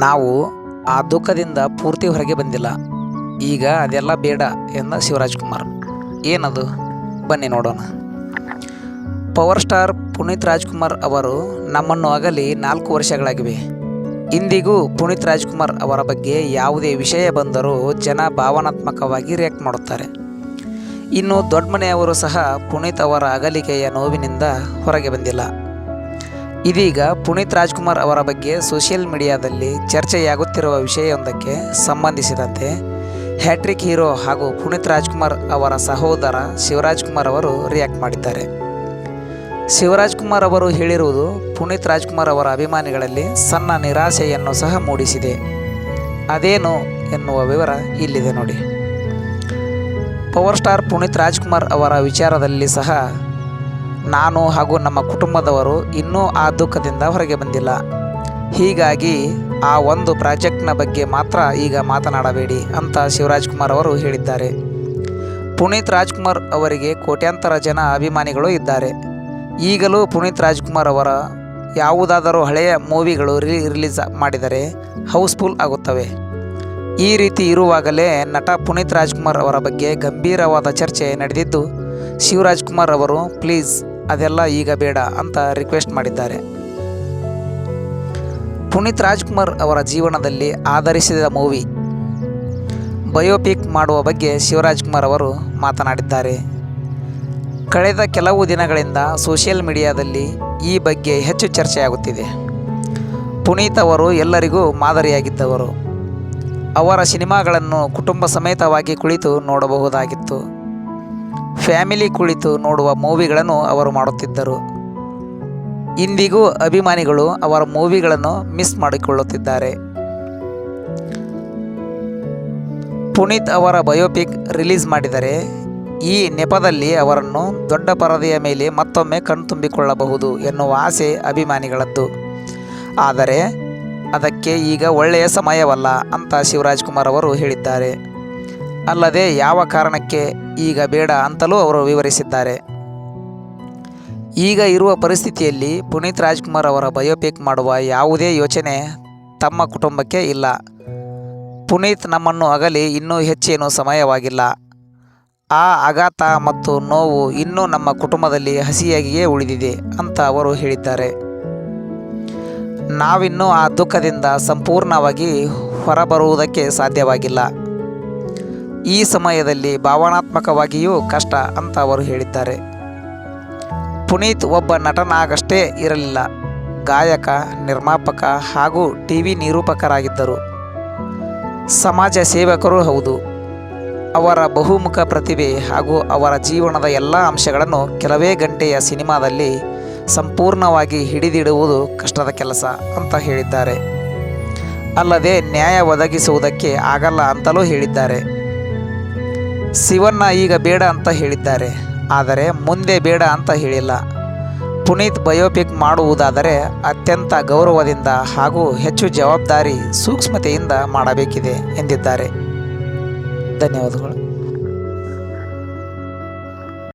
ನಾವು ಆ ದುಃಖದಿಂದ ಪೂರ್ತಿ ಹೊರಗೆ ಬಂದಿಲ್ಲ. ಈಗ ಅದೆಲ್ಲ ಬೇಡ ಎಂದ ಶಿವರಾಜ್ಕುಮಾರ್. ಏನದು? ಬನ್ನಿ ನೋಡೋಣ. ಪವರ್ ಸ್ಟಾರ್ ಪುನೀತ್ ರಾಜ್ಕುಮಾರ್ ಅವರು ನಮ್ಮನ್ನು ಅಗಲಿ 4 ವರ್ಷಗಳಾಗಿವೆ. ಇಂದಿಗೂ ಪುನೀತ್ ರಾಜ್ಕುಮಾರ್ ಅವರ ಬಗ್ಗೆ ಯಾವುದೇ ವಿಷಯ ಬಂದರೂ ಜನ ಭಾವನಾತ್ಮಕವಾಗಿ ರಿಯಾಕ್ಟ್ ಮಾಡುತ್ತಾರೆ. ಇನ್ನು ದೊಡ್ಡ ಮನೆಯವರು ಸಹ ಪುನೀತ್ ಅವರ ಅಗಲಿಕೆಯ ನೋವಿನಿಂದ ಹೊರಗೆ ಬಂದಿಲ್ಲ. ಇದೀಗ ಪುನೀತ್ ರಾಜ್ಕುಮಾರ್ ಅವರ ಬಗ್ಗೆ ಸೋಷಿಯಲ್ ಮೀಡಿಯಾದಲ್ಲಿ ಚರ್ಚೆಯಾಗುತ್ತಿರುವ ವಿಷಯವೊಂದಕ್ಕೆ ಸಂಬಂಧಿಸಿದಂತೆ ಹ್ಯಾಟ್ರಿಕ್ ಹೀರೋ ಹಾಗೂ ಪುನೀತ್ ರಾಜ್ಕುಮಾರ್ ಅವರ ಸಹೋದರ ಶಿವರಾಜ್ಕುಮಾರ್ ಅವರು ರಿಯಾಕ್ಟ್ ಮಾಡಿದ್ದಾರೆ. ಶಿವರಾಜ್ಕುಮಾರ್ ಅವರು ಹೇಳಿರುವುದು ಪುನೀತ್ ರಾಜ್ಕುಮಾರ್ ಅವರ ಅಭಿಮಾನಿಗಳಲ್ಲಿ ಸಣ್ಣ ನಿರಾಸೆಯನ್ನು ಸಹ ಮೂಡಿಸಿದೆ. ಅದೇನು ಎನ್ನುವ ವಿವರ ಇಲ್ಲಿದೆ ನೋಡಿ. ಪವರ್ ಸ್ಟಾರ್ ಪುನೀತ್ ರಾಜ್ಕುಮಾರ್ ಅವರ ವಿಚಾರದಲ್ಲಿ ಸಹ ನಾನು ಹಾಗೂ ನಮ್ಮ ಕುಟುಂಬದವರು ಇನ್ನೂ ಆ ದುಃಖದಿಂದ ಹೊರಗೆ ಬಂದಿಲ್ಲ. ಹೀಗಾಗಿ ಆ ಒಂದು ಪ್ರಾಜೆಕ್ಟ್ನ ಬಗ್ಗೆ ಮಾತ್ರ ಈಗ ಮಾತನಾಡಬೇಡಿ ಅಂತ ಶಿವರಾಜ್ಕುಮಾರ್ ಅವರು ಹೇಳಿದ್ದಾರೆ. ಪುನೀತ್ ರಾಜ್ಕುಮಾರ್ ಅವರಿಗೆ ಕೋಟ್ಯಾಂತರ ಜನ ಅಭಿಮಾನಿಗಳು ಇದ್ದಾರೆ. ಈಗಲೂ ಪುನೀತ್ ರಾಜ್ಕುಮಾರ್ ಅವರ ಯಾವುದಾದರೂ ಹಳೆಯ ಮೂವಿಗಳು ರಿಲೀಸ್ ಮಾಡಿದರೆ ಹೌಸ್ಫುಲ್ ಆಗುತ್ತವೆ. ಈ ರೀತಿ ಇರುವಾಗಲೇ ನಟ ಪುನೀತ್ ರಾಜ್ಕುಮಾರ್ ಅವರ ಬಗ್ಗೆ ಗಂಭೀರವಾದ ಚರ್ಚೆ ನಡೆದಿದ್ದು, ಶಿವರಾಜ್ಕುಮಾರ್ ಅವರು ಪ್ಲೀಸ್ ಅದೆಲ್ಲ ಈಗ ಬೇಡ ಅಂತ ರಿಕ್ವೆಸ್ಟ್ ಮಾಡಿದ್ದಾರೆ. ಪುನೀತ್ ರಾಜ್ಕುಮಾರ್ ಅವರ ಜೀವನದಲ್ಲಿ ಆಧರಿಸಿದ ಮೂವಿ ಬಯೋಪಿಕ್ ಮಾಡುವ ಬಗ್ಗೆ ಶಿವರಾಜ್ಕುಮಾರ್ ಅವರು ಮಾತನಾಡಿದ್ದಾರೆ. ಕಳೆದ ಕೆಲವು ದಿನಗಳಿಂದ ಸೋಷಿಯಲ್ ಮೀಡಿಯಾದಲ್ಲಿ ಈ ಬಗ್ಗೆ ಹೆಚ್ಚು ಚರ್ಚೆಯಾಗುತ್ತಿದೆ. ಪುನೀತ್ ಅವರು ಎಲ್ಲರಿಗೂ ಮಾದರಿಯಾಗಿದ್ದವರು. ಅವರ ಸಿನಿಮಾಗಳನ್ನು ಕುಟುಂಬ ಸಮೇತವಾಗಿ ಕುಳಿತು ನೋಡಬಹುದಾಗಿತ್ತು. ಫ್ಯಾಮಿಲಿ ಕುಳಿತು ನೋಡುವ ಮೂವಿಗಳನ್ನು ಅವರು ಮಾಡುತ್ತಿದ್ದರು. ಇಂದಿಗೂ ಅಭಿಮಾನಿಗಳು ಅವರ ಮೂವಿಗಳನ್ನು ಮಿಸ್ ಮಾಡಿಕೊಳ್ಳುತ್ತಿದ್ದಾರೆ. ಪುನೀತ್ ಅವರ ಬಯೋಪಿಕ್ ರಿಲೀಸ್ ಮಾಡಿದರೆ ಈ ನೆಪದಲ್ಲಿ ಅವರನ್ನು ದೊಡ್ಡ ಪರದೆಯ ಮೇಲೆ ಮತ್ತೊಮ್ಮೆ ಕಣ್ತುಂಬಿಕೊಳ್ಳಬಹುದು ಎನ್ನುವ ಆಸೆ ಅಭಿಮಾನಿಗಳದ್ದು. ಆದರೆ ಅದಕ್ಕೆ ಈಗ ಒಳ್ಳೆಯ ಸಮಯವಲ್ಲ ಅಂತ ಶಿವರಾಜ್ಕುಮಾರ್ ಅವರು ಹೇಳಿದ್ದಾರೆ. ಅಲ್ಲದೆ ಯಾವ ಕಾರಣಕ್ಕೆ ಈಗ ಬೇಡ ಅಂತಲೂ ಅವರು ವಿವರಿಸಿದ್ದಾರೆ. ಈಗ ಇರುವ ಪರಿಸ್ಥಿತಿಯಲ್ಲಿ ಪುನೀತ್ ರಾಜ್ಕುಮಾರ್ ಅವರ ಬಯೋಪಿಕ್ ಮಾಡುವ ಯಾವುದೇ ಯೋಚನೆ ತಮ್ಮ ಕುಟುಂಬಕ್ಕೆ ಇಲ್ಲ. ಪುನೀತ್ ನಮ್ಮನ್ನು ಅಗಲಿ ಇನ್ನೂ ಹೆಚ್ಚೇನೂ ಸಮಯವಾಗಿಲ್ಲ. ಆ ಆಘಾತ ಮತ್ತು ನೋವು ಇನ್ನೂ ನಮ್ಮ ಕುಟುಂಬದಲ್ಲಿ ಹಸಿಯಾಗಿಯೇ ಉಳಿದಿದೆ ಅಂತ ಅವರು ಹೇಳಿದ್ದಾರೆ. ನಾವಿನ್ನೂ ಆ ದುಃಖದಿಂದ ಸಂಪೂರ್ಣವಾಗಿ ಹೊರಬರುವುದಕ್ಕೆ ಸಾಧ್ಯವಾಗಿಲ್ಲ. ಈ ಸಮಯದಲ್ಲಿ ಭಾವನಾತ್ಮಕವಾಗಿಯೂ ಕಷ್ಟ ಅಂತ ಅವರು ಹೇಳಿದ್ದಾರೆ. ಪುನೀತ್ ಒಬ್ಬ ನಟನಾಗಷ್ಟೇ ಇರಲಿಲ್ಲ, ಗಾಯಕ, ನಿರ್ಮಾಪಕ ಹಾಗೂ ಟಿವಿ ನಿರೂಪಕರಾಗಿದ್ದರು. ಸಮಾಜ ಸೇವಕರೂ ಹೌದು. ಅವರ ಬಹುಮುಖ ಪ್ರತಿಭೆ ಹಾಗೂ ಅವರ ಜೀವನದ ಎಲ್ಲ ಅಂಶಗಳನ್ನು ಕೆಲವೇ ಗಂಟೆಯ ಸಿನಿಮಾದಲ್ಲಿ ಸಂಪೂರ್ಣವಾಗಿ ಹಿಡಿದಿಡುವುದು ಕಷ್ಟದ ಕೆಲಸ ಅಂತ ಹೇಳಿದ್ದಾರೆ. ಅಲ್ಲದೆ ನ್ಯಾಯ ಒದಗಿಸುವುದಕ್ಕೆ ಆಗಲ್ಲ ಅಂತಲೂ ಹೇಳಿದ್ದಾರೆ. ಶಿವಣ್ಣ ಈಗ ಬೇಡ ಅಂತ ಹೇಳಿದ್ದಾರೆ, ಆದರೆ ಮುಂದೆ ಬೇಡ ಅಂತ ಹೇಳಿಲ್ಲ. ಪುನೀತ್ ಬಯೋಪಿಕ್ ಮಾಡುವುದಾದರೆ ಅತ್ಯಂತ ಗೌರವದಿಂದ ಹಾಗೂ ಹೆಚ್ಚು ಜವಾಬ್ದಾರಿ ಸೂಕ್ಷ್ಮತೆಯಿಂದ ಮಾಡಬೇಕಿದೆ ಎಂದಿದ್ದಾರೆ. ಧನ್ಯವಾದಗಳು.